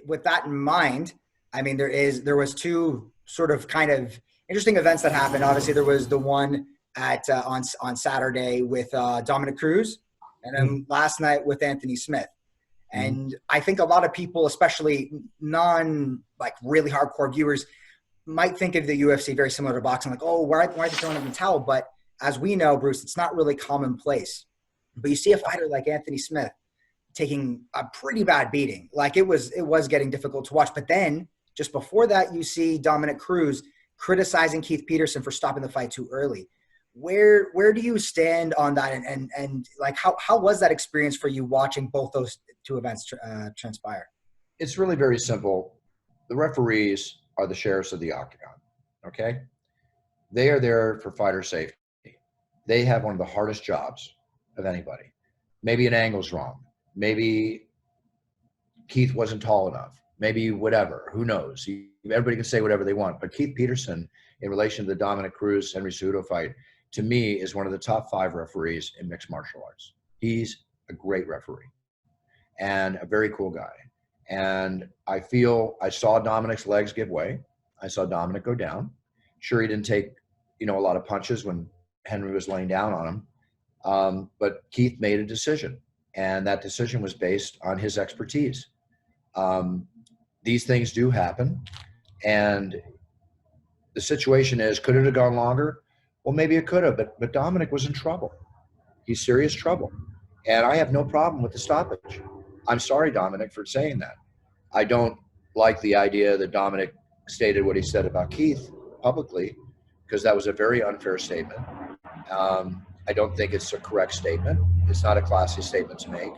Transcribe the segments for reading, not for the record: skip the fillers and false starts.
with that in mind, I mean, there was two sort of kind of interesting events that happened. Obviously, there was the one at on Saturday with Dominick Cruz, and then last night with Anthony Smith. And I think a lot of people, especially non like really hardcore viewers, might think of the UFC very similar to boxing, like, oh, why are they throwing in the towel? But as we know, Bruce, it's not really commonplace. But you see a fighter like Anthony Smith taking a pretty bad beating. Like it was getting difficult to watch. But then just before that, you see Dominick Cruz criticizing Keith Peterson for stopping the fight too early. Where do you stand on that? And like, how was that experience for you watching both those two events transpire? It's really very simple. The referees are the sheriffs of the octagon, okay? They are there for fighter safety. They have one of the hardest jobs of anybody. Maybe an angle's wrong. Maybe Keith wasn't tall enough. Maybe whatever. Who knows? Everybody can say whatever they want. But Keith Peterson, in relation to the Dominick Cruz Henry Cejudo fight, to me is one of the top 5 referees in mixed martial arts. He's a great referee and a very cool guy. And I saw Dominick's legs give way. I saw Dominick go down. Sure, he didn't take, a lot of punches when Henry was laying down on him. But Keith made a decision, and that decision was based on his expertise. These things do happen. And the situation is, could it have gone longer? Well, maybe it could have, but Dominick was in trouble. He's serious trouble. And I have no problem with the stoppage. I'm sorry, Dominick, for saying that. I don't like the idea that Dominick stated what he said about Keith publicly, because that was a very unfair statement. I don't think it's a correct statement. It's not a classy statement to make.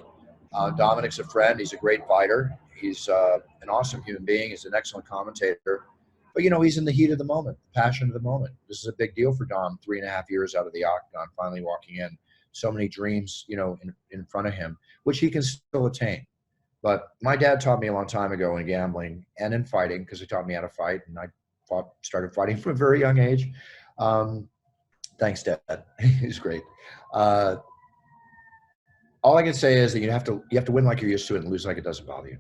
Dominick's a friend. He's a great fighter. He's an awesome human being. He's an excellent commentator. But, he's in the heat of the moment, passion of the moment. This is a big deal for Dom, 3.5 years out of the octagon, finally walking in. So many dreams, in front of him, which he can still attain. But my dad taught me a long time ago in gambling and in fighting, because he taught me how to fight, and I started fighting from a very young age. Thanks, Dad. He's great. All I can say is that you have to win like you're used to it and lose like it doesn't bother you.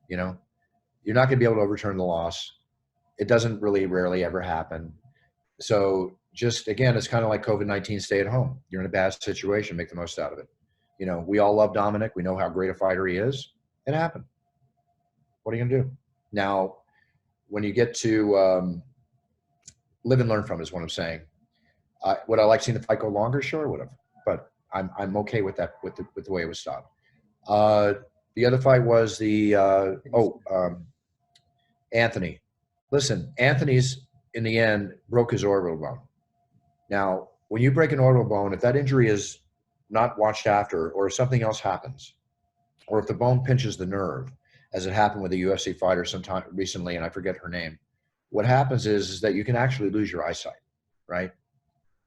You're not going to be able to overturn the loss. It doesn't rarely ever happen. So just, again, it's kind of like COVID-19, stay at home. You're in a bad situation, make the most out of it. We all love Dominick. We know how great a fighter he is. It happened. What are you going to do? Now, when you get to live and learn from is what I'm saying. Would I like seeing the fight go longer? Sure, I would have. But I'm okay with that, with the way it was stopped. The other fight was Anthony. Listen, Anthony's, in the end, broke his orbital bone. Now, when you break an orbital bone, if that injury is not watched after, or if something else happens, or if the bone pinches the nerve, as it happened with a UFC fighter sometime recently, and I forget her name, what happens is that you can actually lose your eyesight, right?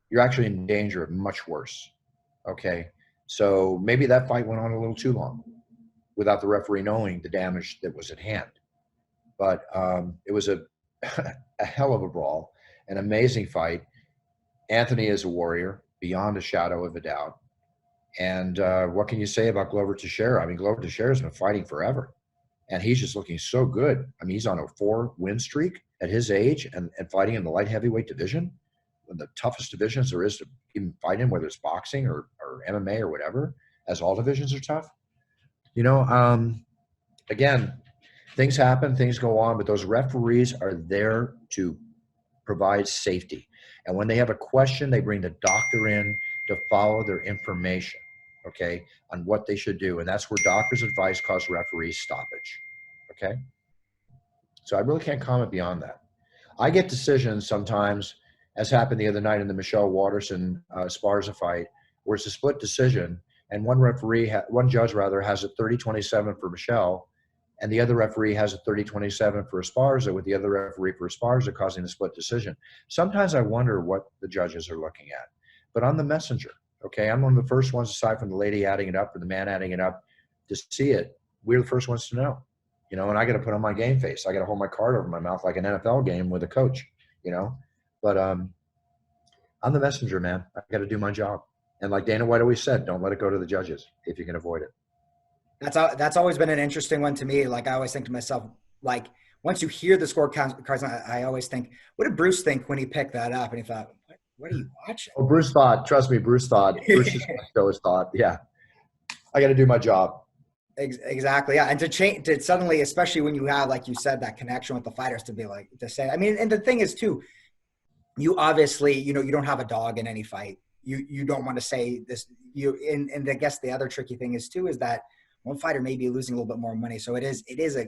You're actually in danger of much worse, okay? So maybe that fight went on a little too long without the referee knowing the damage that was at hand. But it was a hell of a brawl, an amazing fight. Anthony is a warrior, beyond a shadow of a doubt. And what can you say about Glover Teixeira? I mean, Glover Teixeira has been fighting forever, and he's just looking so good. I mean, he's on a 4-win streak at his age, and fighting in the light heavyweight division, one of the toughest divisions there is to even fight in, whether it's boxing or MMA or whatever, as all divisions are tough. Again, things happen, things go on, but those referees are there to provide safety. And when they have a question, they bring the doctor in to follow their information, okay, on what they should do. And that's where doctor's advice caused referees stoppage, okay? So I really can't comment beyond that. I get decisions sometimes, as happened the other night in the Michelle Waterson Esparza fight, where it's a split decision, and one judge has a 30-27 for Michelle, and the other referee has a 30-27 for Esparza, with the other referee for Esparza causing the split decision. Sometimes I wonder what the judges are looking at. But I'm the messenger, okay? I'm one of the first ones, aside from the lady adding it up or the man adding it up, to see it. We're the first ones to know, and I got to put on my game face. I got to hold my card over my mouth like an NFL game with a coach, But I'm the messenger, man. I got to do my job. And like Dana White always said, don't let it go to the judges if you can avoid it. That's always been an interesting one to me. Like I always think to myself, like once you hear the scorecards, I always think, what did Bruce think when he picked that up? And he thought, what are you watching? Oh, Bruce thought, trust me, Bruce thought, Bruce just always thought, yeah, I got to do my job. Exactly. Yeah. And to change, to suddenly, especially when you have, like you said, that connection with the fighters, to be like, to say, I mean, and the thing is too, you obviously, you don't have a dog in any fight. You don't want to say this, and I guess the other tricky thing is too, is that one fighter may be losing a little bit more money. So it is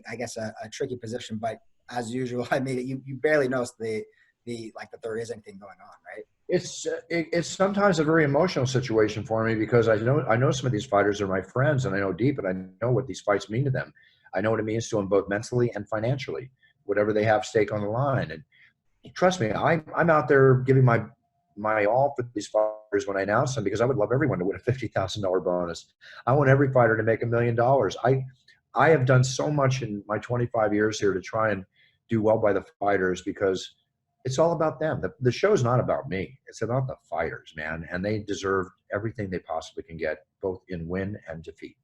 I guess a tricky position, but as usual, I mean, you barely notice like that there is anything going on, right? It's sometimes a very emotional situation for me because I know some of these fighters are my friends and I know deep and I know what these fights mean to them. I know what it means to them both mentally and financially, whatever they have stake on the line. And trust me, I'm out there giving my all for these fighters when I announce them because I would love everyone to win a $50,000 bonus. I want every fighter to make $1 million. I have done so much in my 25 years here to try and do well by the fighters because it's all about them. The show's not about me. It's about the fighters, man, and they deserve everything they possibly can get, both in win and defeat.